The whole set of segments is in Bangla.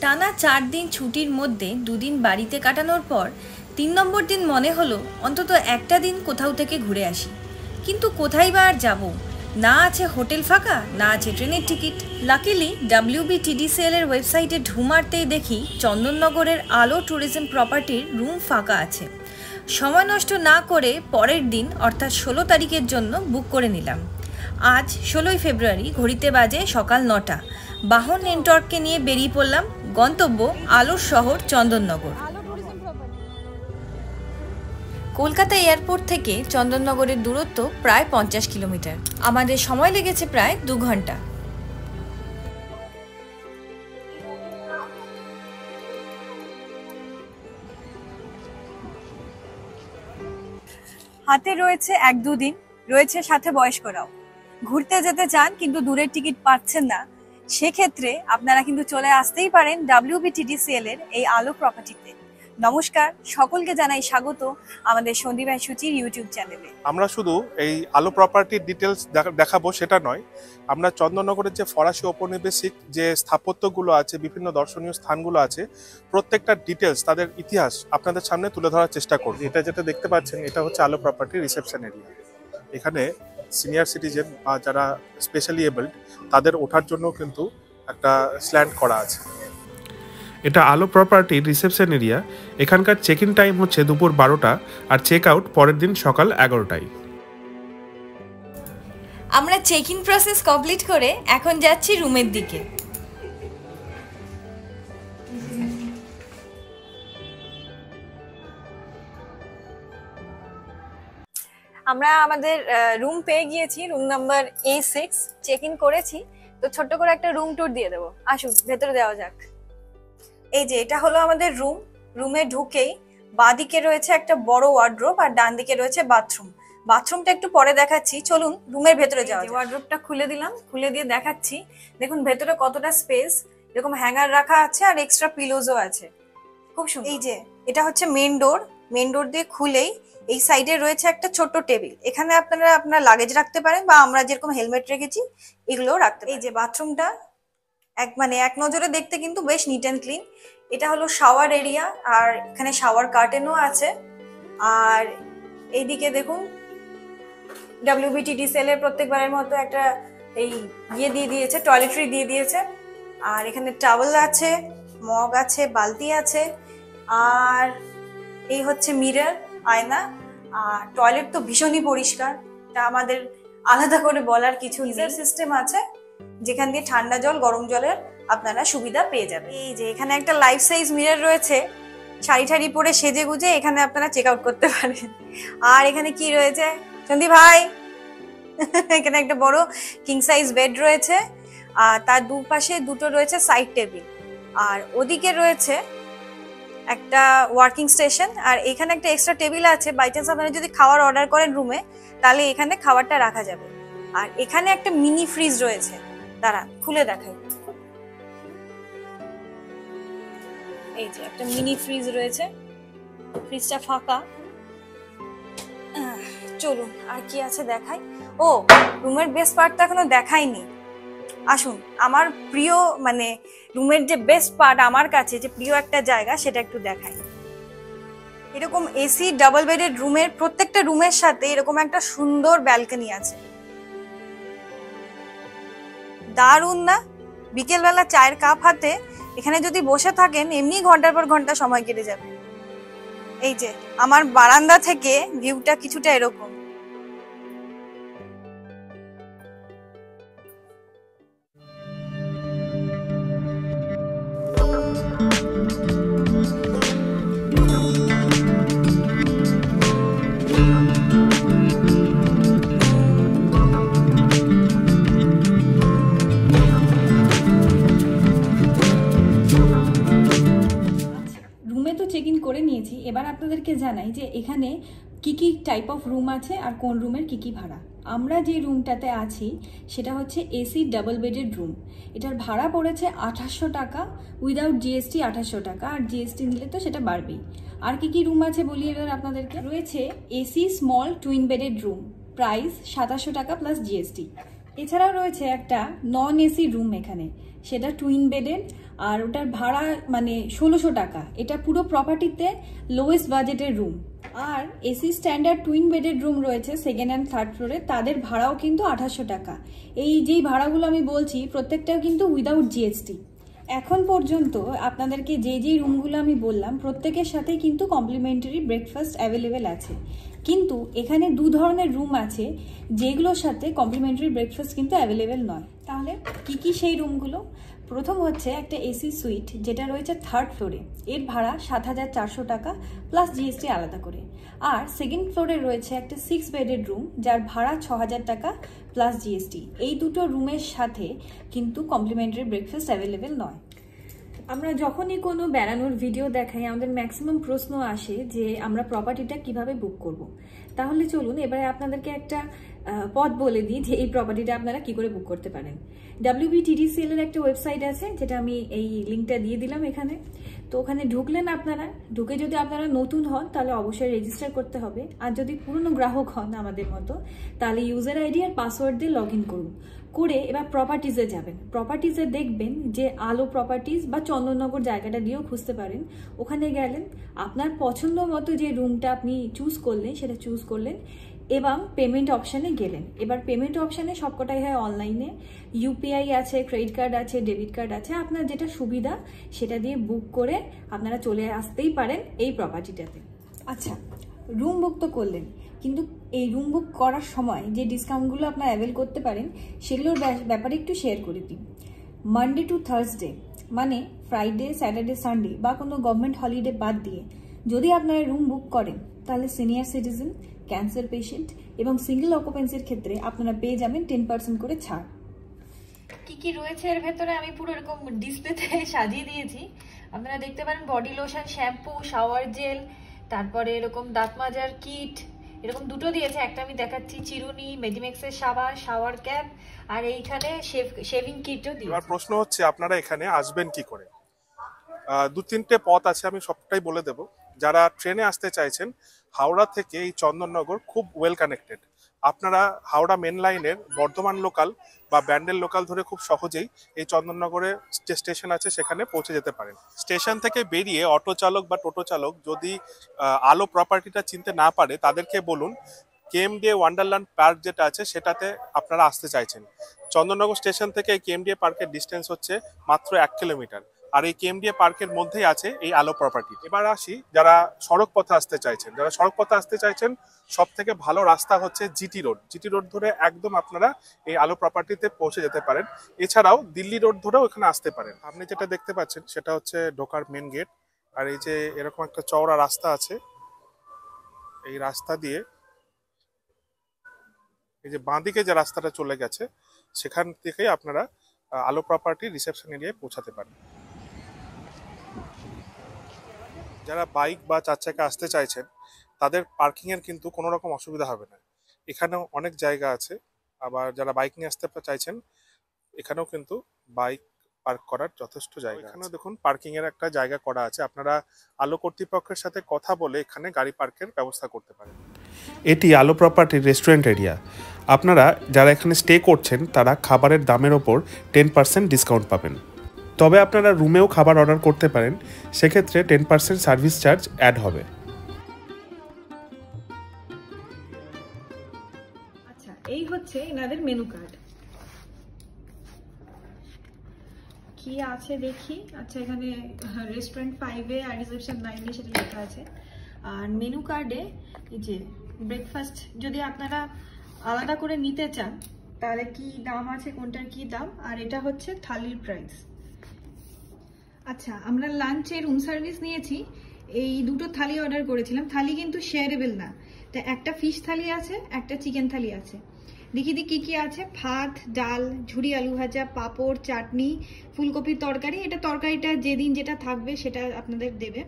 টানা 4 দিন ছুটির মধ্যে 2 দিন বাড়িতে কাটানোর পর 3 নম্বর দিন মনে হলো অন্তত একটা দিন কোথাও থেকে ঘুরে আসি, কিন্তু কোথায় বা আর যাবো? না আছে হোটেল ফাঁকা, না আছে ট্রেনের টিকিট। লাকিলি WBTDCL এর ওয়েবসাইটে ঢুমারতেই দেখি চন্দননগরের আলো ট্যুরিজম প্রপার্টির রুম ফাঁকা আছে। সময় নষ্ট না করে পরের দিন অর্থাৎ 16 তারিখের জন্য বুক করে নিলাম। আজ 16ই ফেব্রুয়ারি, ঘড়িতে বাজে সকাল 9টা। বাহন নেটওয়ার্ককে নিয়ে বেরিয়ে পড়লাম। গন্তব্য আলোর শহর চন্দননগর। কলকাতা এয়ারপোর্ট থেকে চন্দননগরের দূরত্ব প্রায় 50 কিলোমিটার। আমাদের সময় লেগেছে প্রায় 2 ঘন্টা। হাতে রয়েছে 1-2 দিন, রয়েছে সাথে বয়স্করাও। ঘুরতে যেতে চান কিন্তু দূরের টিকিট পাচ্ছেন না, সেক্ষেত্রে আপনারা কিন্তু চলে আসতেই পারেন WBTDCL এর এই আলো প্রপার্টিতে। নমস্কার, সকলকে জানাই স্বাগত আমাদের সন্দীপ সূচির ইউটিউব চ্যানেলে। আমরা শুধু এই আলো প্রপার্টির ডিটেলস দেখাবো সেটা নয়, আমরা চন্দননগরের যে ফরাসি ঔপনিবেশিক যে স্থাপত্যগুলো আছে, বিভিন্ন দর্শনীয় স্থানগুলো আছে, প্রত্যেকটা ডিটেলস, তাদের ইতিহাস আপনাদের সামনে তুলে ধরার চেষ্টা করব। এটা যেটা দেখতে পাচ্ছেন, এটা হচ্ছে আলো প্রপার্টির রিসেপশন এরিয়া। এখানে সিনিয়র সিটিজেন বা যারা স্পেশালি এবলড তাদের ওঠার জন্য কিন্তু একটা স্ল্যান্ড করা আছে। এটা আলো প্রপার্টির রিসেপশন এরিয়া। এখানকার চেক ইন টাইম হচ্ছে দুপুর 12টা আর চেক আউট পরের দিন সকাল 11টায়। আমরা চেক ইন প্রসেস কমপ্লিট করে এখন যাচ্ছি রুমের দিকে। আমরা আমাদের রুম পেয়ে গিয়েছি, room number A6। Check in করেছি, তো ছোট্ট করে একটা রুম ট্যুর দিয়ে দেবো। আসুন ভেতরে দেওয়া যাক। এই যে এটা হলো আমাদের রুম। রুমে ঢুকেই বাঁদিকে রয়েছে একটা বড় ওয়ার্ড্রোব আর ডান দিকে রয়েছে বাথরুম। বাথরুমটা একটু পরে দেখাচ্ছি, চলুন রুমের ভেতরে যাওয়া। ওয়ার্ড্রোবটা খুলে দিলাম, খুলে দিয়ে দেখাচ্ছি। দেখুন ভেতরে কতটা স্পেস, এরকম হ্যাঙ্গার রাখা আছে আর এক্সট্রা পিলোজও আছে, খুব সুন্দর। এই যে এটা হচ্ছে মেন ডোর। মেন ডোর দিয়ে খুলেই এই সাইডে রয়েছে একটা ছোট্ট টেবিল। এখানে আপনারা আপনার লাগেজ রাখতে পারেন বা আমরা যেরকম হেলমেট রেখেছি এগুলোও রাখতে পারেন। এই যে বাথরুমটা এক নজরে দেখতে কিন্তু বেশ নিট অ্যান্ড ক্লিন। এটা হলো শাওয়ার এরিয়া আর এখানে শাওয়ার কার্টেনও আছে। আর এইদিকে দেখুন WBTDCL এর প্রত্যেকবারের মতো একটা এই দিয়ে দিয়েছে, টয়লেট্রি দিয়ে দিয়েছে। আর এখানে টাওয়েল আছে, মগ আছে, বালতি আছে। আর এই হচ্ছে মিরর, আয়না। আর টয়লেট তো ভীষণই পরিষ্কার, তা আমাদের আলাদা করে বলার কিছু নেই। সিস্টেম আছে যেখান দিয়ে ঠান্ডা জল গরম জলের আপনারা সুবিধা পেয়ে যাবেন। এই যে এখানে একটা লাইফ সাইজ মিরর রয়েছে, শাড়ি ঠাড়ি পরে সেজে গুজে এখানে আপনারা চেক আউট করতে পারেন। আর এখানে কি রয়েছে সন্দীপ ভাই? এখানে একটা বড় কিং সাইজ বেড রয়েছে আর তার দুপাশে দুটো রয়েছে সাইড টেবিল। আর ওদিকে রয়েছে একটা ওয়ার্কিং স্টেশন। আর এখানে একটা এক্সট্রা টেবিল আছে, বাই চান্স আপনারা যদি খাবার অর্ডার করেন রুমে, তাহলে এখানে খাবারটা রাখা যাবে। আর এখানে একটা মিনি ফ্রিজ রয়েছে, দাঁড়া খুলে দেখাই। এই যে একটা মিনি ফ্রিজ রয়েছে, ফ্রিজটা ফাঁকা। চলুন আর কি আছে দেখাই। ও, রুমের বেস্ট পার্টটা এখনো দেখাইনি। আসুন, আমার প্রিয় রুমের যে বেস্ট পার্ট, আমার কাছে যে প্রিয় একটা জায়গা, সেটা একটু দেখাই। এরকম এসি ডাবল বেডেড রুমের প্রত্যেকটা রুমের সাথে এরকম একটা সুন্দর ব্যালকনি আছে। দারুণ না? বিকেলবেলা চায়ের কাপ হাতে এখানে যদি বসে থাকেন, এমনি ঘন্টার পর ঘন্টা সময় কেটে যাবে। এই যে আমার বারান্দা থেকে ভিউটা কিছুটা এরকম। তো চেক ইন করে নিয়েছি, এবার আপনাদেরকে জানাই যে এখানে কি কি টাইপ অফ রুম আছে আর কোন রুমের কি কি ভাড়া। আমরা যে রুমটাতে আছি সেটা হচ্ছে এসি ডাবল বেডেড রুম। এটার ভাড়া পড়েছে 2800 টাকা, উইদাউট জিএসটি 2800 টাকা, আর জিএসটি নিলে তো সেটা বাড়বেই। আর কি কি রুম আছে বলি এবার আপনাদেরকে। রয়েছে AC small twin bedded room, price 2700 টাকা প্লাস জিএসটি। এছাড়াও রয়েছে একটা নন এসি রুম এখানে, সেটা টুইন বেডেড, আর ওটার ভাড়া মানে 1600 টাকা। এটা পুরো প্রপার্টিতে লোয়েস্ট বাজেটের রুম। আর AC standard twin bedded room রয়েছে সেকেন্ড অ্যান্ড থার্ড ফ্লোরে, তাদের ভাড়াও কিন্তু 2800 টাকা। এই যেই ভাড়াগুলো আমি বলছি প্রত্যেকটাও কিন্তু উইদাউট জিএসটি। এখন পর্যন্ত আপনাদেরকে যেই রুমগুলো আমি বললাম প্রত্যেকের সাথেই কিন্তু কমপ্লিমেন্টারি ব্রেকফাস্ট অ্যাভেলেবেল আছে। কিন্তু এখানে দু ধরনের রুম আছে যেগুলোর সাথে কমপ্লিমেন্টারি ব্রেকফাস্ট কিন্তু অ্যাভেলেবেল নয়। তাহলে কি কি সেই রুমগুলো? প্রথম হচ্ছে একটা এসি সুইট যেটা রয়েছে থার্ড ফ্লোরে, এর ভাড়া 7400 টাকা প্লাস জিএসটি আলাদা করে। আর সেকেন্ড ফ্লোরে রয়েছে একটা 6 বেডেড রুম যার ভাড়া 6000 টাকা প্লাস জিএসটি। এই দুটো রুমের সাথে কিন্তু কমপ্লিমেন্টারি ব্রেকফাস্ট অ্যাভেলেবেল নয়। আমরা যখনই কোনো বেড়ানোর ভিডিও দেখাই আমাদের ম্যাক্সিমাম প্রশ্ন আসে যে আমরা প্রপার্টিটা কিভাবে বুক করব। তাহলে চলুন এবারে আপনাদেরকে একটা পথ বলে দিই যে এই প্রপার্টিটা আপনারা কি করে বুক করতে পারেন। WBTDCL এর একটা ওয়েবসাইট আছে, যেটা আমি এই লিঙ্কটা দিয়ে দিলাম এখানে। তো ওখানে ঢুকলেন আপনারা, ঢুকে যদি আপনারা নতুন হন তাহলে অবশ্যই রেজিস্টার করতে হবে, আর যদি পুরনো গ্রাহক হন আমাদের মতো তাহলে ইউজার আইডি আর পাসওয়ার্ড দিয়ে লগ ইন করুন। করে এবার প্রপার্টিজে যাবেন। প্রপার্টিজে দেখবেন যে আলো প্রপার্টিজ বা চন্দননগর জায়গাটা দিয়েও খুঁজতে পারেন। ওখানে গেলেন, আপনার পছন্দ মতো যে রুমটা আপনি চুজ করলেন সেটা চুজ করলেন এবং পেমেন্ট অপশানে গেলেন। এবার পেমেন্ট অপশানে সবকটাই হয় অনলাইনে, ইউপিআই আছে, ক্রেডিট কার্ড আছে, ডেবিট কার্ড আছে, আপনার যেটা সুবিধা সেটা দিয়ে বুক করে আপনারা চলে আসতেই পারেন এই প্রপার্টিটাতে। আচ্ছা, রুম বুক তো করলেন, কিন্তু এই রুম বুক করার সময় যে ডিসকাউন্টগুলো আপনারা অ্যাভেল করতে পারেন সেগুলোর ব্যাপারে একটু শেয়ার করে দিই। মানডে টু থার্সডে মানে ফ্রাইডে, স্যাটারডে, সানডে বা কোনো গভর্নমেন্ট হলিডে বাদ দিয়ে যদি আপনারা রুম বুক করেন তাহলে সিনিয়র সিটিজেন, ক্যান্সার পেশেন্ট এবং সিঙ্গেল অকুপেন্সির ক্ষেত্রে আপনারা পেয়ে যাবেন 10% করে ছাড়। কি কি রয়েছে এর ভেতরে আমি পুরো এরকম ডিসপ্লেতে সাজিয়ে দিয়েছি, আপনারা দেখতে পারেন। Body lotion, shampoo, shower gel, তারপরে এরকম দাঁত মাজার কিট, এরকম দুটো দিয়েছে, একটা আমি দেখাচ্ছি, চিরুনি, মেডিমেক্সের সাবান, শাওয়ার ক্যাপ, আর এইখানে শেভিং কিটও দিয়েছে। এবার প্রশ্ন হচ্ছে আপনারা এখানে আসবেন কি করে। দু তিনটে পথ আছে, আমি সবটাই বলে দেব। যারা ট্রেনে আসতে চাইছেন, হাওড়া থেকে এই চন্দননগর খুব ওয়েল কানেক্টেড। আপনারা হাওড়া মেন লাইনের বর্ধমান লোকাল বা ব্যান্ডেল লোকাল ধরে খুব সহজেই এই চন্দননগরে যে স্টেশন আছে সেখানে পৌঁছে যেতে পারেন। স্টেশন থেকে বেরিয়ে অটো চালক বা টোটো চালক যদি আলো প্রপার্টিটা চিনতে না পারে তাদেরকে বলুন কেএমডিএ ওয়ান্ডারল্যান্ড পার্ক যেটা আছে সেটাতে আপনারা আসতে চাইছেন। চন্দননগর স্টেশন থেকে এই কেএমডিএ পার্কের ডিস্টেন্স হচ্ছে মাত্র 1 কিলোমিটার। আর এই কেএমডিএ পার্কের মধ্যেই আছে এই আলো প্রপার্টি। এবার আসি যারা সড়ক পথে আসতে চাইছেন। যারা সড়ক পথে আসতে চাইছেন সব থেকে ভালো রাস্তা হচ্ছে জিটি রোড। জিটি রোড ধরে একদম আপনারা এই আলো প্রপার্টিতে পৌঁছে যেতে পারেন। এছাড়াও দিল্লি রোড ধরেও এখানে আসতে পারেন। আপনি যেটা দেখতে পাচ্ছেন সেটা হচ্ছে ঢোকার মেন গেট। আর এই যে এরকম একটা চওড়া রাস্তা আছে, এই রাস্তা দিয়ে এই যে বাঁদিকে যে রাস্তাটা চলে গেছে সেখান থেকেই আপনারা আলো প্রপার্টি রিসেপশন এরিয়ায় পৌঁছাতে পারেন। যারা বাইক বা 4 চাকা আসতে চাইছেন তাদের পার্কিং এর কিন্তু কোনো রকম অসুবিধা হবে না। এখানেও অনেক জায়গা আছে। আবার যারা বাইক নিয়ে আসতে চাইছেন এখানেও কিন্তু বাইক পার্ক করার যথেষ্ট জায়গা। এখানেও দেখুন পার্কিং এর একটা জায়গা করা আছে। আপনারা আলো কর্তৃপক্ষের সাথে কথা বলে এখানে গাড়ি পার্কের ব্যবস্থা করতে পারেন। এটি আলো প্রপার্টির রেস্টুরেন্ট এরিয়া। আপনারা যারা এখানে স্টে করছেন তারা খাবারের দামের ওপর 10% ডিসকাউন্ট পাবেন। তবে আপনারা রুমেও খাবার অর্ডার করতে পারেন, সেক্ষেত্রে 10% সার্ভিস চার্জ অ্যাড হবে। আচ্ছা, এই হচ্ছে এনাদের মেনু কার্ড। কি আছে দেখি। আচ্ছা, এখানে রেস্টুরেন্ট 5-এ আর রিসেপশন 9-এ সেটা লেখা আছে। আর মেনু কার্ডে এই যে ব্রেকফাস্ট যদি আপনারা আলাদা করে নিতে চান তাহলে কি দাম আছে, কোনটার কি দাম, আর এটা হচ্ছে থালির প্রাইস। আচ্ছা, আমরা লাঞ্চে রুম সার্ভিস নিয়েছি, এই দুটো থালি অর্ডার করেছিলাম। থালি কিন্তু শেয়ারেবল না, তা একটা ফিশ থালি আছে, একটা চিকেন থালি আছে। দেখি কি কি আছে। ভাত, ডাল, ঝুরি আলু ভাজা, পাঁপড়, চাটনি, ফুলকপির তরকারি। এটা তরকারিটা যেদিন যেটা থাকবে সেটা আপনাদের দেবে।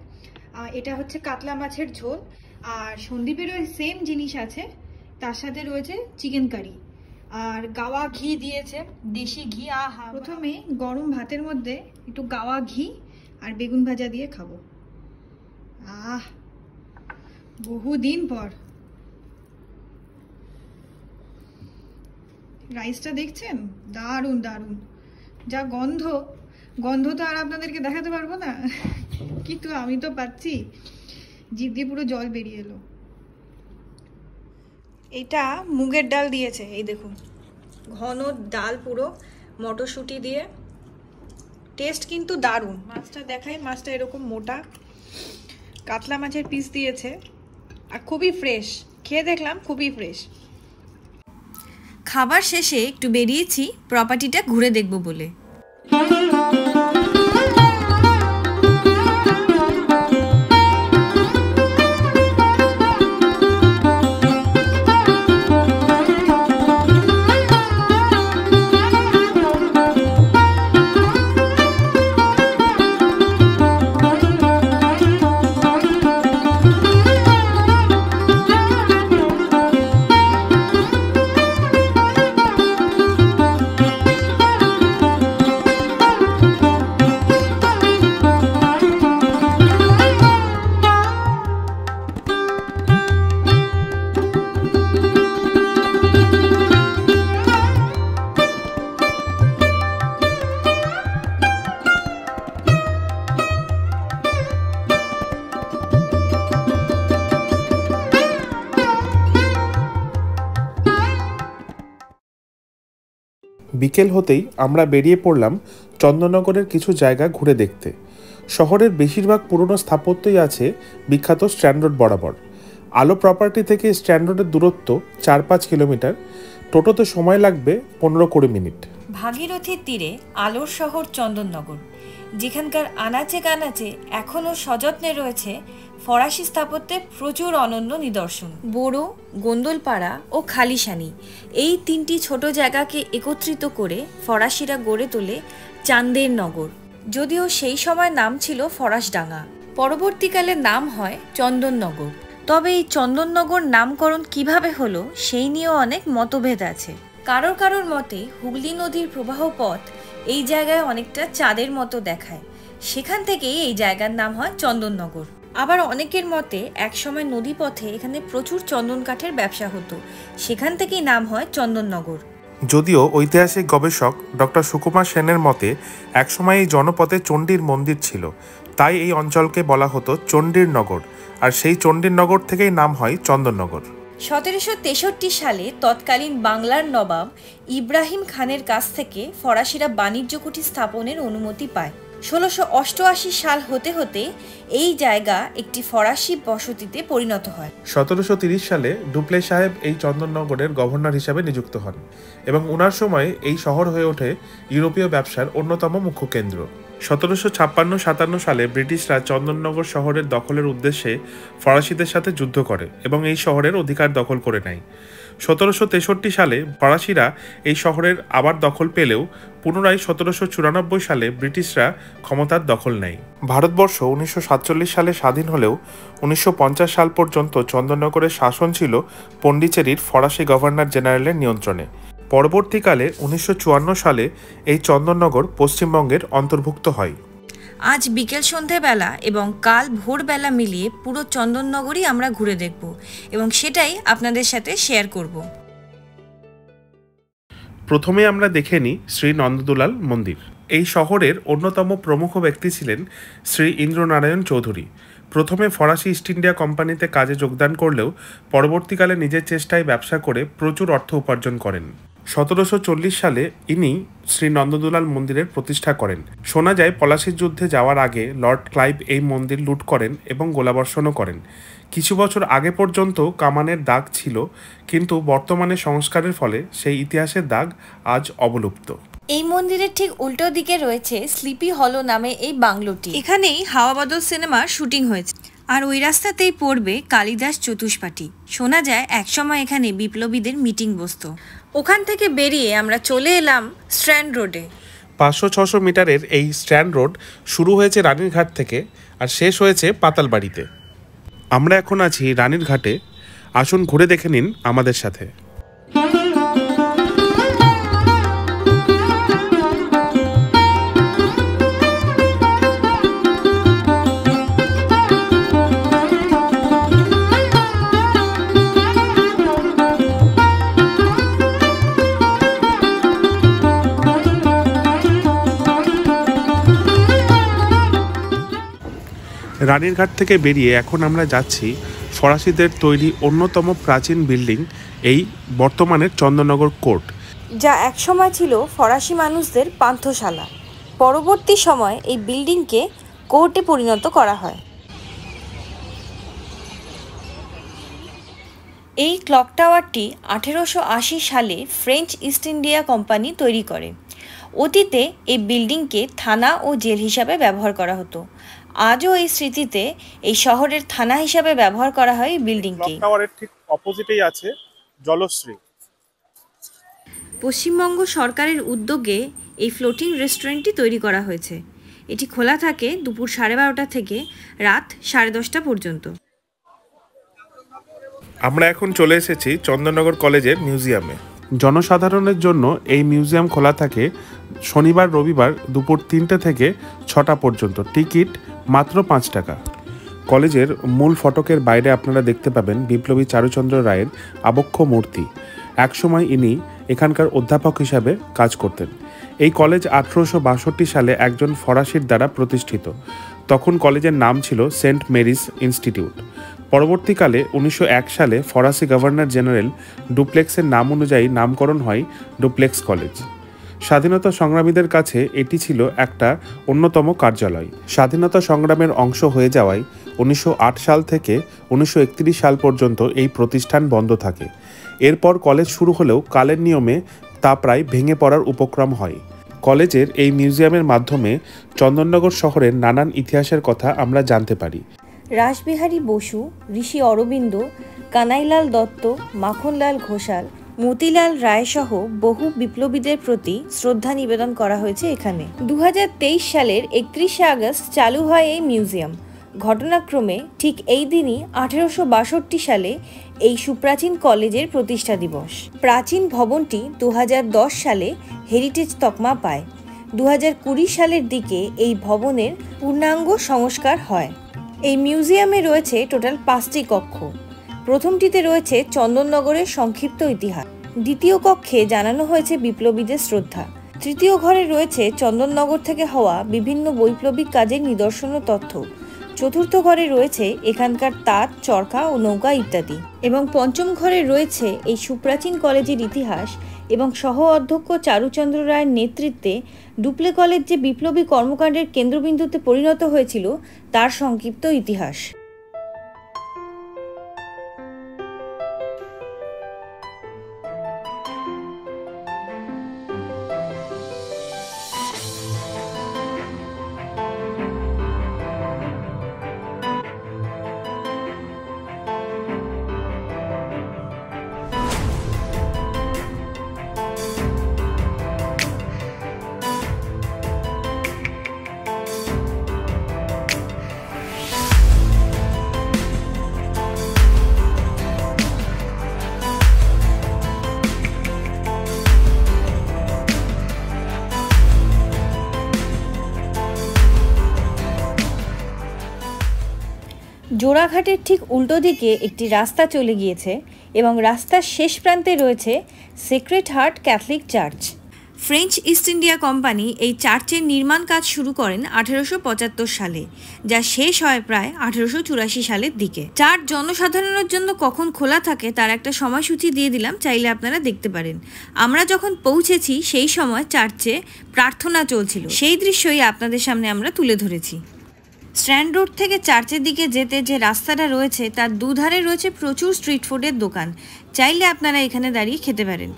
এটা হচ্ছে কাতলা মাছের ঝোল। আর সন্দীপেরও সেম জিনিস আছে, তার সাথে রয়েছে চিকেন কারি আর গাওয়া ঘি দিয়েছে, দেশি ঘি। আহা, প্রথমে গরম ভাতের মধ্যে একটু গাওয়া ঘি আর বেগুন ভাজা দিয়ে খাবো। বহুদিন পর। রাইসটা দেখছেন, দারুণ দারুণ। যা গন্ধ, গন্ধ তো আর আপনাদেরকে দেখাতে পারবো না, কিন্তু আমি তো পাচ্ছি, জিভ দিয়ে পুরো জল বেরিয়ে এলো। এটা মুগের ডাল দিয়েছে, এই দেখুন, ঘন ডাল পুরো মটরশুঁটি দিয়ে। টেস্ট কিন্তু দারুণ। মাছটা দেখাই, মাছটা এরকম মোটা, কাতলা মাছের পিস দিয়েছে আর খুবই ফ্রেশ। খেয়ে দেখলাম খুবই ফ্রেশ। খাবার শেষে একটু বেরিয়েছি প্রপার্টিটা ঘুরে দেখব বলে। বিকেল হতেই আমরা বেরিয়ে পড়লাম চন্দননগরের কিছু জায়গা ঘুরে দেখতে। শহরের বেশিরভাগ পুরনো স্থাপত্যই আছে বিখ্যাত স্ট্যান্ড রোড বরাবর। আলো প্রপার্টি থেকে স্ট্যান্ড রোডের দূরত্ব 4-5 কিলোমিটার। টোটোতে সময় লাগবে 15-20 মিনিট। ভাগীরথীর তীরে আলোর শহর চন্দননগর, যেখানকার আনাচে কানাচে এখনও সযত্নে রয়েছে ফরাসি স্থাপত্যের প্রচুর অনন্য নিদর্শন। বোরো, গোন্দলপাড়া ও খালিশানি, এই তিনটি ছোট জায়গাকে একত্রিত করে ফরাসিরা গড়ে তোলে চাঁদের নগর। যদিও সেই সময় নাম ছিল ফরাসডাঙ্গা, পরবর্তীকালে নাম হয় চন্দননগর। তবে এই চন্দননগর নামকরণ কিভাবে হলো সেই নিয়েও অনেক মতভেদ আছে। কারোর কারোর মতে হুগলি নদীর প্রবাহ পথ এই জায়গায় অনেকটা চাঁদের মতো দেখায়, সেখান থেকেই এই জায়গার নাম হয় চন্দননগর। আবার অনেকের মতে একসময় নদী পথে এখানে প্রচুর চন্দন কাঠের ব্যবসা হতো, সেখান থেকেই নাম হয় চন্দননগর। যদিও ঐতিহাসিক গবেষক ডক্টর সুকুমার সেনের মতে একসময় এই জনপদে চণ্ডীর মন্দির ছিল, তাই এই অঞ্চলকে বলা হতো চণ্ডীর নগর, আর সেই চণ্ডীর নগর থেকেই নাম হয় চন্দননগর। 1763 সালে তৎকালীন বাংলার নবাব ইব্রাহিম খানের কাছ থেকে ফরাসিরা বাণিজ্য কুঠি স্থাপনের অনুমতি পায়। 1688 সাল হতে হতে এই জায়গা একটি ফরাসি বসতিতে পরিণত হয়। 1730 সালে ডুপ্লে সাহেব এই চন্দননগরের গভর্নর হিসাবে নিযুক্ত হন এবং ওনার সময় এই শহর হয়ে ওঠে ইউরোপীয় ব্যবসার অন্যতম মুখ্য কেন্দ্র। 1756-57 সালে ব্রিটিশরা চন্দননগর শহরের দখলের উদ্দেশ্যে ফরাসিদের সাথে যুদ্ধ করে এবং এই শহরের অধিকার দখল করে নেয়। 1763 সালে ফরাসিরা এই শহরের আবার দখল পেলেও পুনরায় 1794 সালে ব্রিটিশরা ক্ষমতার দখল নেয়। ভারতবর্ষ 1947 সালে স্বাধীন হলেও 1950 সাল পর্যন্ত চন্দননগরের শাসন ছিল পন্ডিচেরির ফরাসি গভর্নর জেনারেলের নিয়ন্ত্রণে। পরবর্তীকালে 1954 সালে এই চন্দননগর পশ্চিমবঙ্গের অন্তর্ভুক্ত হয়। আজ বিকেল সন্ধেবেলা এবং কাল ভোরবেলা মিলিয়ে পুরো চন্দননগরই আমরা ঘুরে দেখব এবং সেটাই আপনাদের সাথে শেয়ার করব। প্রথমে আমরা দেখে নিই শ্রী নন্দদুলাল মন্দির। এই শহরের অন্যতম প্রমুখ ব্যক্তি ছিলেন শ্রী ইন্দ্রনারায়ণ চৌধুরী। প্রথমে ফরাসি ইস্ট ইন্ডিয়া কোম্পানিতে কাজে যোগদান করলেও পরবর্তীকালে নিজের চেষ্টায় ব্যবসা করে প্রচুর অর্থ উপার্জন করেন। 1740 সালে ইনি শ্রী নন্দদুলাল মন্দিরের প্রতিষ্ঠা করেন। শোনা যায় পলাশির যুদ্ধে যাওয়ার আগে লর্ড ক্লাইভ এই মন্দির লুট করেন এবং গোলাবর্ষণও করেন। কিছু বছর আগে পর্যন্ত কামানের দাগ ছিল, কিন্তু বর্তমানে সংস্কারের ফলে সেই ইতিহাসের দাগ আজ অবলুপ্ত। এই মন্দিরের ঠিক উল্টো দিকে রয়েছে স্লিপি হলো নামে এই বাংলোটি। এখানেই হাওয়া বাদল সিনেমার শুটিং হয়েছে। আর ওই রাস্তাতেই পড়বে কালিদাস চতুষ্পাঠী। শোনা যায় একসময় এখানে বিপ্লবীদের মিটিং বসতো। ওখান থেকে বেরিয়ে আমরা চলে এলাম স্ট্র্যান্ড রোডে। 500-600 মিটারের এই স্ট্র্যান্ড রোড শুরু হয়েছে রানীর ঘাট থেকে আর শেষ হয়েছে পাতালবাড়িতে। আমরা এখন আছি রানীর ঘাটে। আসুন ঘুরে দেখে নিন আমাদের সাথে। রানীর ঘাট থেকে বেরিয়ে এখন আমরা যাচ্ছি ফরাসিদের তৈরি অন্যতম প্রাচীন বিল্ডিং, এই বর্তমানের চন্দননগর কোর্ট, যা একসময় ছিল ফরাসি মানুষদের পান্থশালা। পরবর্তী সময় এই বিল্ডিংকে কোর্টে পরিণত করা হয়। এই ক্লক টাওয়ারটি 1880 সালে ফ্রেঞ্চ ইস্ট ইন্ডিয়া কোম্পানি তৈরি করে। অতীতে এই বিল্ডিংকে থানা ও জেল হিসাবে ব্যবহার করা হতো। আজও এই স্মৃতিতে এই শহরের থানা হিসাবে ব্যবহার করা হয় এই বিল্ডিংকে। ক্লক টাওয়ারের ঠিক অপোজিটেই আছে জলশ্রী। পশ্চিমবঙ্গ সরকারের উদ্যোগে এই ফ্লোটিং রেস্টুরেন্টটি তৈরি করা হয়েছে। এটি খোলা থাকে দুপুর 12:30 থেকে রাত 10:30 পর্যন্ত। আমরা এখন চলে এসেছি চন্দননগর কলেজের মিউজিয়ামে। জনসাধারণের জন্য এই মিউজিয়াম খোলা থাকে শনিবার রবিবার দুপুর 3টে থেকে 6টা পর্যন্ত। টিকিট মাত্র 5 টাকা। কলেজের মূল ফটকের বাইরে আপনারা দেখতে পাবেন বিপ্লবী চারুচন্দ্র রায়ের আবক্ষ মূর্তি। একসময় ইনি এখানকার অধ্যাপক হিসাবে কাজ করতেন। এই কলেজ 1862 সালে একজন ফরাসির দ্বারা প্রতিষ্ঠিত। তখন কলেজের নাম ছিল সেন্ট মেরিস ইনস্টিটিউট। পরবর্তীকালে 1901 সালে ফরাসি গভর্নর জেনারেল ডুপ্লেক্সের নাম অনুযায়ী নামকরণ হয় ডুপ্লেক্স কলেজ। স্বাধীনতা সংগ্রামীদের কাছে এটি ছিল একটা অন্যতম কার্যালয়। স্বাধীনতা সংগ্রামের অংশ হয়ে যাওয়ায় 1908 সাল থেকে 1931 সাল পর্যন্ত এই প্রতিষ্ঠান বন্ধ থাকে। এরপর কলেজ শুরু হলেও কালের নিয়মে তা প্রায় ভেঙে পড়ার উপক্রম হয়। কলেজের এই মিউজিয়ামের মাধ্যমে চন্দননগর শহরের নানান ইতিহাসের কথা আমরা জানতে পারি। রাসবিহারী বসু, ঋষি অরবিন্দ, কানাইলাল দত্ত, মাখনলাল ঘোষাল, মতিলাল রায় সহ বহু বিপ্লবীদের প্রতি শ্রদ্ধা নিবেদন করা হয়েছে এখানে। 2023 সালের 31শে আগস্ট চালু হয় এই মিউজিয়াম। ঘটনাক্রমে ঠিক এই দিনই 1862 সালে এই সুপ্রাচীন কলেজের প্রতিষ্ঠা দিবস। প্রাচীন ভবনটি 2010 সালে হেরিটেজ তকমা পায়। 2020 সালের দিকে এই ভবনের পূর্ণাঙ্গ সংস্কার হয়। এই মিউজিয়ামে রয়েছে টোটাল 5টি কক্ষ। প্রথমটিতে রয়েছে চন্দননগরের সংক্ষিপ্ত ইতিহাস, দ্বিতীয় কক্ষে জানানো হয়েছে বিপ্লবীদের শ্রদ্ধা, তৃতীয় ঘরে রয়েছে চন্দননগর থেকে হওয়া বিভিন্ন বৈপ্লবিক কাজের নিদর্শন ও তথ্য, চতুর্থ ঘরে রয়েছে এখানকার তাঁত, চরকা ও নৌকা ইত্যাদি, এবং পঞ্চম ঘরে রয়েছে এই সুপ্রাচীন কলেজের ইতিহাস এবং সহ অধ্যক্ষ চারুচন্দ্র রায়ের নেতৃত্বে ডুপ্লে কলেজ যে বিপ্লবী কর্মকাণ্ডের কেন্দ্রবিন্দুতে পরিণত হয়েছিল তার সংক্ষিপ্ত ইতিহাস। জোড়াঘাটের ঠিক উল্টো দিকে একটি রাস্তা চলে গিয়েছে এবং রাস্তার শেষ প্রান্তে রয়েছে sacred heart Catholic church. French east India company এই চার্চের নির্মাণ কাজ শুরু করেন 1875 সালে, যা শেষ হয় প্রায় 1884 সালের দিকে। চার্চ জনসাধারণের জন্য কখন খোলা থাকে তার একটা সময়সূচি দিয়ে দিলাম, চাইলে আপনারা দেখতে পারেন। আমরা যখন পৌঁছেছি সেই সময় চার্চে প্রার্থনা চলছিল, সেই দৃশ্যই আপনাদের সামনে আমরা তুলে ধরেছি। স্ট্র্যান্ড রোড থেকে চার্চের দিকে যেতে যে রাস্তাটা রয়েছে তার দুধারে রয়েছে প্রচুর স্ট্রিট ফুডের দোকান, চাইলে আপনারা এখানে দাঁড়িয়ে খেতে পারেন।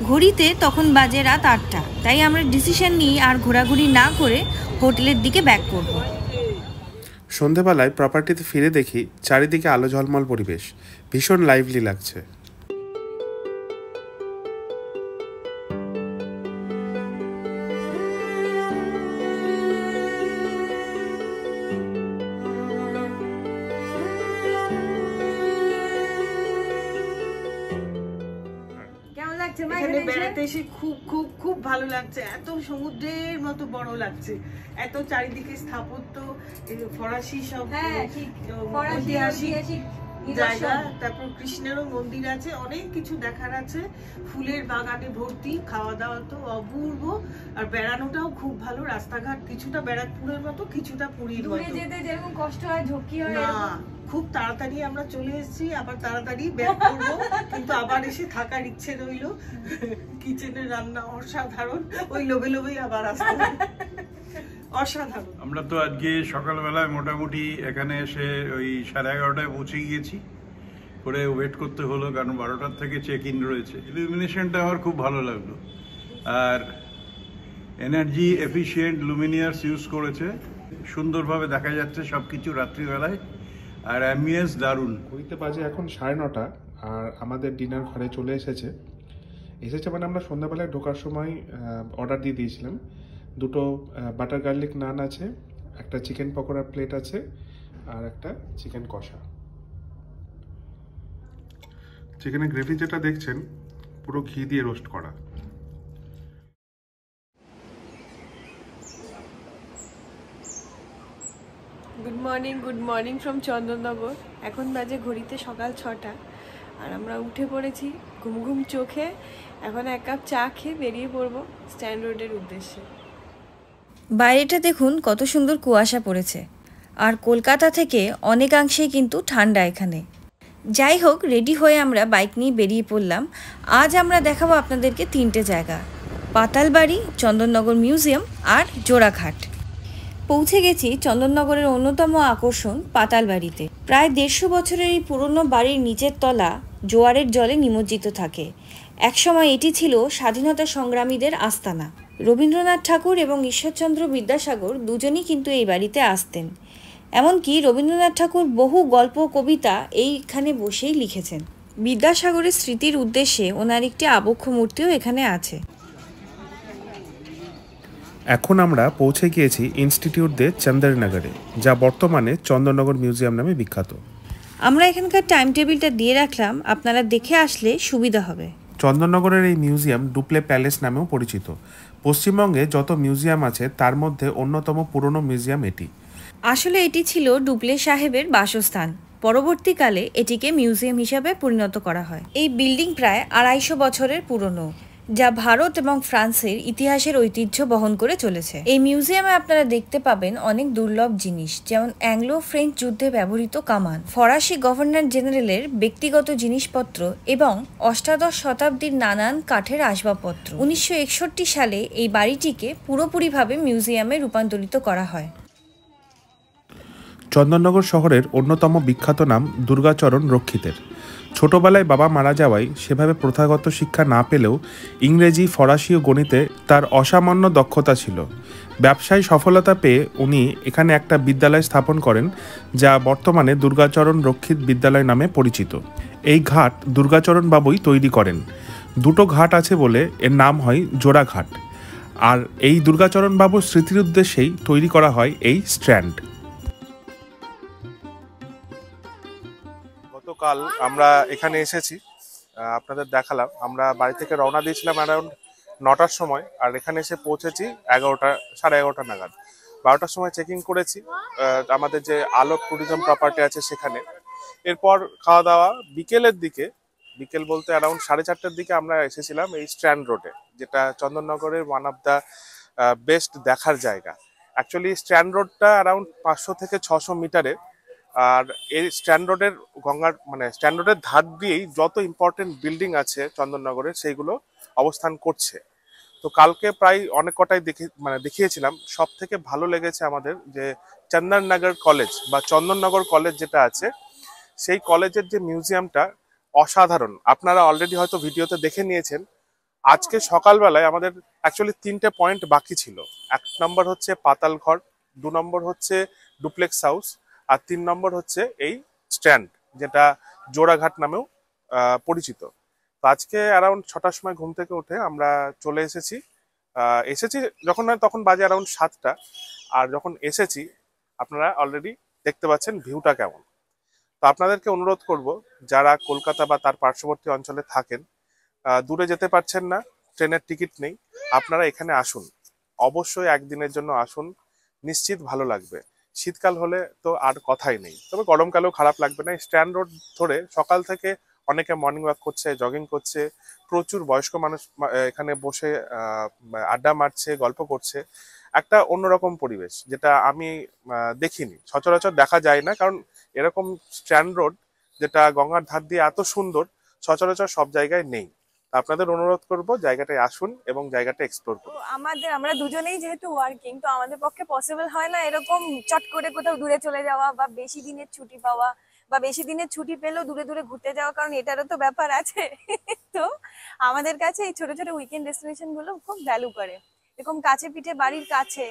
ঘড়িতে তখন বাজে রাত 8টা, তাই আমরা ডিসিশন নিই আর ঘোরাঘুরি না করে হোটেলের দিকে ব্যাক করব। সন্ধেবেলায় প্রপার্টিতে ফিরে দেখি চারিদিকে আলো ঝলমল পরিবেশ, ভীষণ লাইভলি লাগছে। কেমন লাগছে মা এখানে বেড়াতে এসে খুব খুব খুব ভালো লাগছে, এত সমুদ্রের মতো বড় লাগছে, এত চারিদিকে স্থাপত্য, ফরাসি সব ঐতিহাসিক জায়গা, তারপর কৃষ্ণেরও মন্দির আছে, অনেক কিছু দেখার আছে, ফুলের বাগানে ভর্তি, খাওয়া দাওয়া তো অপূর্ব, আর বেড়ানোটাও খুব ভালো। রাস্তাঘাট কিছুটা ব্যারাকপুরের মতো, কিছুটা পুরীর মতো। যেতে যেরকম কষ্ট হয় ঝক্কি হয় না, খুব তাড়াতাড়ি আমরা চলে এসেছি, আবার তাড়াতাড়ি ব্যাক করবো, কিন্তু আবার এসে থাকার ইচ্ছে রইলো। কিচেনে রান্না অসাধারণ, ওই লোভে লোভেই আবার আসবো। অসাধারণ। আমরা তো আজকে সকালবেলায় মোটামুটি এখানে এসে ওই 11:30টায় পৌঁছে গিয়েছি, করে ওয়েট করতে হলো কারণ 12টার থেকে চেক ইন রয়েছে। ইলুমিনেশনটা আমার খুব ভালো লাগলো, আর এনার্জি এফিশিয়েন্ট লুমিনিয়ার্স ইউজ করেছে, সুন্দরভাবে দেখা যাচ্ছে সবকিছু রাত্রিবেলায়, আর অ্যাম্বিয়েন্স দারুণ। ঘড়িতে বাজে এখন 9:30, আর আমাদের ডিনার ঘরে চলে এসেছে মানে আমরা সন্ধ্যাবেলায় ঢোকার সময় অর্ডার দিয়ে দিয়েছিলাম। 2টো বাটার গার্লিক নান আছে, একটা চিকেন পকোড়ার প্লেট আছে, আর একটা চিকেন কষা। চিকেনের গ্রেভি যেটা দেখছেন পুরো ঘি দিয়ে রোস্ট করা। Good morning from Chandannagar. এখন বাজে ঘড়িতে সকাল 6টা, আর আমরা উঠে পড়েছি ঘুম ঘুম চোখে। এখন 1 কাপ চা খেয়ে বেরিয়ে পড়বো স্ট্যান্ড রোডের উদ্দেশ্যে। বাইরেটা দেখুন কত সুন্দর কুয়াশা পড়েছে, আর কলকাতা থেকে অনেকাংশেই কিন্তু ঠান্ডা এখানে। যাই হোক, রেডি হয়ে আমরা বাইক নিয়ে বেরিয়ে পড়লাম। আজ আমরা দেখাবো আপনাদেরকে 3টে জায়গা: পাতালবাড়ি, চন্দননগর মিউজিয়াম আর জোড়াঘাট। পৌঁছে গেছি চন্দননগরের অন্যতম আকর্ষণ পাতালবাড়িতে। প্রায় 150 বছরের এই পুরনো বাড়ির নিচের তলা জোয়ারের জলে নিমজ্জিত থাকে। একসময় এটি ছিল স্বাধীনতা সংগ্রামীদের আস্তানা। রবীন্দ্রনাথ ঠাকুর এবং ঈশ্বরচন্দ্র বিদ্যাসাগর দুজনই কিন্তু এই বাড়িতে আসতেন। এমনকি রবীন্দ্রনাথ ঠাকুর বহু গল্প কবিতা এইখানে বসেই লিখেছেন। বিদ্যাসাগরের স্মৃতির উদ্দেশ্যে ওনার একটি আবক্ষ মূর্তিও এখানে আছে। এখন আমরা পৌঁছে গিয়েছি ইনস্টিটিউট দে চন্দননগরে, যা বর্তমানে চন্দননগর মিউজিয়াম নামে বিখ্যাত। আমরা এখানকার টাইম টেবিলটা দিয়ে রাখলাম, আপনারা দেখে আসলে সুবিধা হবে। চন্দননগরের এই মিউজিয়াম ডুপ্লে প্যালেস নামেও পরিচিত। পশ্চিমবঙ্গে যত মিউজিয়াম আছে তার মধ্যে অন্যতম পুরনো মিউজিয়াম এটি। আসলে এটি ছিল ডুপ্লে সাহেবের বাসস্থান। পরবর্তীকালে এটিকে মিউজিয়াম হিসাবে পরিণত করা হয়। এই বিল্ডিং প্রায় 250 বছরের পুরনো, যা ভারত এবং ফ্রান্সের ইতিহাসের ঐতিহ্য বহন করে চলেছে। এই মিউজিয়ামে আপনারা দেখতে পাবেন অনেক দুর্লভ জিনিস, যেমন অ্যাংলো ফ্রেঞ্চ যুদ্ধে ব্যবহৃত কামান, ফরাসি গভর্নর জেনারেলের ব্যক্তিগত জিনিসপত্র এবং 18 শতাব্দীর নানান কাঠের আসবাবপত্র। 1961 সালে এই বাড়িটিকে পুরোপুরিভাবে মিউজিয়ামে রূপান্তরিত করা হয়। চন্দননগর শহরের অন্যতম বিখ্যাত নাম দুর্গাচরণ রক্ষিতের। ছোটবেলায় বাবা মারা যাওয়ায় সেভাবে প্রথাগত শিক্ষা না পেলেও ইংরেজি, ফরাসি ও গণিতে তার অসামান্য দক্ষতা ছিল। ব্যবসায় সফলতা পেয়ে উনি এখানে একটা বিদ্যালয় স্থাপন করেন, যা বর্তমানে দুর্গাচরণ রক্ষিত বিদ্যালয় নামে পরিচিত। এই ঘাট দুর্গাচরণ বাবুই তৈরি করেন। 2টো ঘাট আছে বলে এর নাম হয় জোড়াঘাট, আর এই দুর্গাচরণ বাবুর স্মৃতির উদ্দেশ্যেই তৈরি করা হয় এই স্ট্যান্ড। গতকাল আমরা এখানে এসেছি, আপনাদের দেখালাম। আমরা বাড়ি থেকে রওনা দিয়েছিলাম অ্যারাউন্ড 9টার সময়, আর এখানে এসে পৌঁছেছি 11:30 নাগাদ। 12টার সময় চেকিং করেছি আমাদের যে আলোক ট্যুরিজম প্রপার্টি আছে সেখানে। এরপর খাওয়া দাওয়া বিকেলের দিকে, বিকেল বলতে অ্যারাউন্ড 4:30টার দিকে আমরা এসেছিলাম এই স্ট্যান্ড রোডে, যেটা চন্দননগরের ওয়ান অফ দ্য বেস্ট দেখার জায়গা। অ্যাকচুয়ালি স্ট্যান্ড রোডটা অ্যারাউন্ড 500 থেকে 600 মিটারে, আর এই স্ট্যান্ড রোডের স্ট্যান্ড রোডের ধার দিয়েই যত ইম্পর্টেন্ট বিল্ডিং আছে চন্দননগরের সেইগুলো অবস্থান করছে। তো কালকে প্রায় অনেক কটাই দেখিয়েছিলাম। সব থেকে ভালো লেগেছে আমাদের যে চন্দননগর কলেজ বা চন্দননগর কলেজ যেটা আছে, সেই কলেজের যে মিউজিয়ামটা অসাধারণ। আপনারা অলরেডি হয়তো ভিডিওতে দেখে নিয়েছেন। আজকে সকালবেলায় আমাদের অ্যাকচুয়ালি 3টে পয়েন্ট বাকি ছিল। 1 নম্বর হচ্ছে পাতালঘর, 2 নম্বর হচ্ছে ডুপ্লেক্স হাউস, আর 3 নম্বর হচ্ছে এই স্ট্যান্ড, যেটা জোড়াঘাট নামেও পরিচিত। তো আজকে অ্যারাউন্ড 6টার সময় ঘুম থেকে উঠে আমরা চলে এসেছি। যখন নয় তখন বাজে অ্যারাউন্ড 7টা, আর যখন এসেছি আপনারা অলরেডি দেখতে পাচ্ছেন ভিউটা কেমন। তো আপনাদেরকে অনুরোধ করব, যারা কলকাতা বা তার পার্শ্ববর্তী অঞ্চলে থাকেন, দূরে যেতে পারছেন না, ট্রেনের টিকিট নেই, আপনারা এখানে আসুন, অবশ্যই একদিনের জন্য আসুন, নিশ্চিত ভালো লাগবে। শীতকাল হলে তো আর কথাই নেই, তবে গরমকালেও খারাপ লাগবে না। স্ট্যান্ড রোড ধরে সকাল থেকে অনেকে মর্নিং ওয়াক করছে, জগিং করছে, প্রচুর বয়স্ক মানুষ এখানে বসে আড্ডা মারছে, গল্প করছে। একটা অন্যরকম পরিবেশ, যেটা আমি দেখিনি, সচরাচর দেখা যায় না, কারণ এরকম স্ট্যান্ড রোড যেটা গঙ্গার ধার দিয়ে এত সুন্দর সচরাচর সব জায়গায় নেই। আপনাদের অনুরোধ করব জায়গাটায় আসুন এবং জায়গাটা এক্সপ্লোর তো করুন। আমরা দুজনেই যেহেতু ওয়ার্কিং, তো আমাদের পক্ষে পসিবল হয় না এরকম চট করে কোথাও দূরে চলে যাওয়া বা বেশি দিনের ছুটি পাওয়া, বা বেশি দিনের ছুটি পেলেও দূরে দূরে ঘুরতে যাওয়া, কারণ এটারও তো ব্যাপার আছে। তো আমাদের কাছে এই ছোট ছোট উইকেন্ড ডেস্টিনেশন গুলো খুব ভ্যালু করে। এরকম কাছে পিঠে বাড়ির কাছে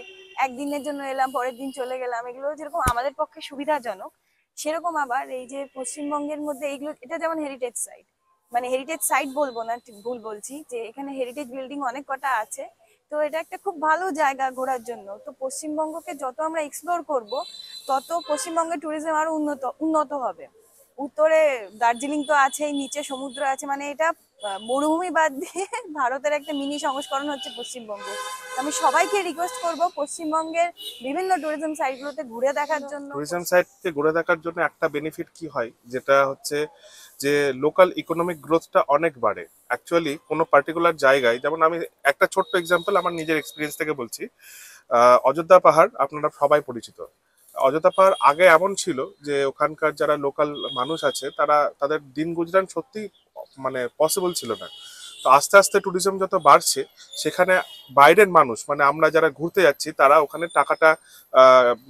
একদিনের জন্য এলাম, পরের দিন চলে গেলাম, এগুলো যেরকম আমাদের পক্ষে সুবিধাজনক, সেরকম আবার এই যে পশ্চিমবঙ্গের মধ্যে এইগুলো, এটা যেমন হেরিটেজ সাইট, মানে হেরিটেজ সাইট বলবো না, ঠিক ভুল বলছি, যে এখানে হেরিটেজ বিল্ডিং অনেক কটা আছে। তো এটা একটা খুব ভালো জায়গা ঘোরার জন্য। তো পশ্চিমবঙ্গকে যত আমরা এক্সপ্লোর করব, তত পশ্চিমবঙ্গের ট্যুরিজম আরো উন্নত হবে। উত্তরে দার্জিলিং তো আছেই, নিচে সমুদ্র আছে, মানে এটা মরুভূমি বাদ দিয়ে ভারতের একটা মিনি সংস্করণ হচ্ছে পশ্চিমবঙ্গ। আমি সবাইকে রিকোয়েস্ট করব পশ্চিমবঙ্গের বিভিন্ন ট্যুরিজম সাইটগুলোতে ঘুরে দেখার জন্য। ট্যুরিজম সাইটকে ঘুরে দেখার জন্য একটা বেনিফিট কি হয়, যেটা হচ্ছে যে লোকাল ইকোনমিক গ্রোথটা অনেক বাড়ে। অ্যাকচুয়ালি কোনো পার্টিকুলার জায়গায়, যেমন আমি একটা ছোট্ট এক্সাম্পল আমার নিজের এক্সপিরিয়েন্স থেকে বলছি। অযোধ্যা পাহাড় আপনারা সবাই পরিচিত। অযোধ্যা পাহাড় আগে এমন ছিল যে ওখানকার যারা লোকাল মানুষ আছে তাদের দিন গুজরান সত্যি মানে পসিবল ছিল না। তো আস্তে আস্তে ট্যুরিজম যত বাড়ছে, সেখানে বাইরের মানুষ, মানে আমরা যারা ঘুরতে যাচ্ছি, তারা ওখানে টাকাটা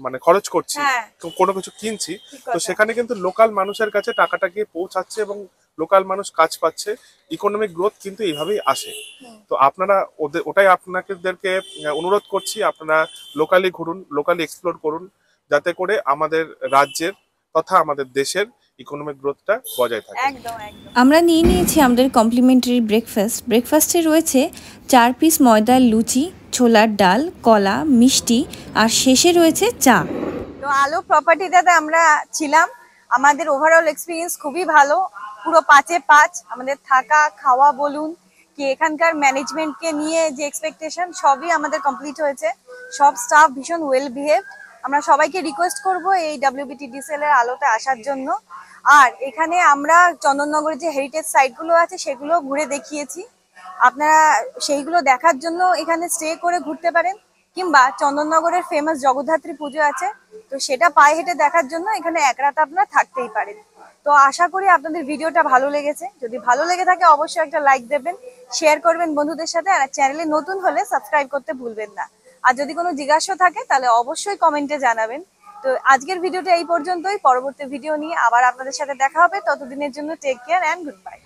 মানে খরচ করছি, কোনো কিছু কিনছি, তো সেখানে কিন্তু লোকাল মানুষের কাছে টাকাটা গিয়ে পৌঁছাচ্ছে এবং লোকাল মানুষ কাজ পাচ্ছে। ইকোনমিক গ্রোথ কিন্তু এইভাবেই আসে। তো আপনারা ওটাই আপনাদেরকে অনুরোধ করছি, আপনারা লোকালি ঘুরুন, লোকালি এক্সপ্লোর করুন, যাতে করে আমাদের রাজ্যের তথা আমাদের দেশের ইকোনমিক গ্রোথটা বজায় থাকে। একদম একদম। আমরা নিয়ে নিয়েছি আমাদের কমপ্লিমেন্টারি ব্রেকফাস্টে রয়েছে 4 পিস ময়দার লুচি, ছোলার ডাল, কলা, মিষ্টি, আর শেষে রয়েছে চা। তো আলো প্রপার্টিটাতে আমরা ছিলাম, আমাদের ওভারঅল এক্সপিরিয়েন্স খুবই ভালো, পুরো 5-এ 5। আমাদের থাকা খাওয়া বলুন কি এখানকার ম্যানেজমেন্টকে নিয়ে যে এক্সপেকটেশন, সবই আমাদের কমপ্লিট হয়েছে। সব স্টাফ ভীষণ ওয়েল বিহেভড। আমরা সবাইকে রিকোয়েস্ট করব এই WBTDCL এর আলোতে আসার জন্য। আর এখানে আমরা চন্দননগরের যে হেরিটেজ সাইটগুলো আছে সেগুলো ঘুরে দেখিয়েছি, আপনারা সেইগুলো দেখার জন্য এখানে স্টে করে ঘুরতে পারেন, কিংবা চন্দননগরের ফেমাস জগদ্ধাত্রী পুজো আছে, তো সেটা পায়ে হেঁটে দেখার জন্য এখানে এক রাত আপনারা থাকতেই পারেন। তো আশা করি আপনাদের ভিডিওটা ভালো লেগেছে। যদি ভালো লেগে থাকে অবশ্যই একটা লাইক দেবেন, শেয়ার করবেন বন্ধুদের সাথে, আর চ্যানেলে নতুন হলে সাবস্ক্রাইব করতে ভুলবেন না। আর যদি কোনো জিজ্ঞাসা থাকে তাহলে অবশ্যই কমেন্টে জানাবেন। তো আজকের ভিডিওটা এই পর্যন্তই, পরবর্তী ভিডিও নিয়ে আবার আপনাদের সাথে দেখা হবে। ততদিনের জন্য take care and good bye.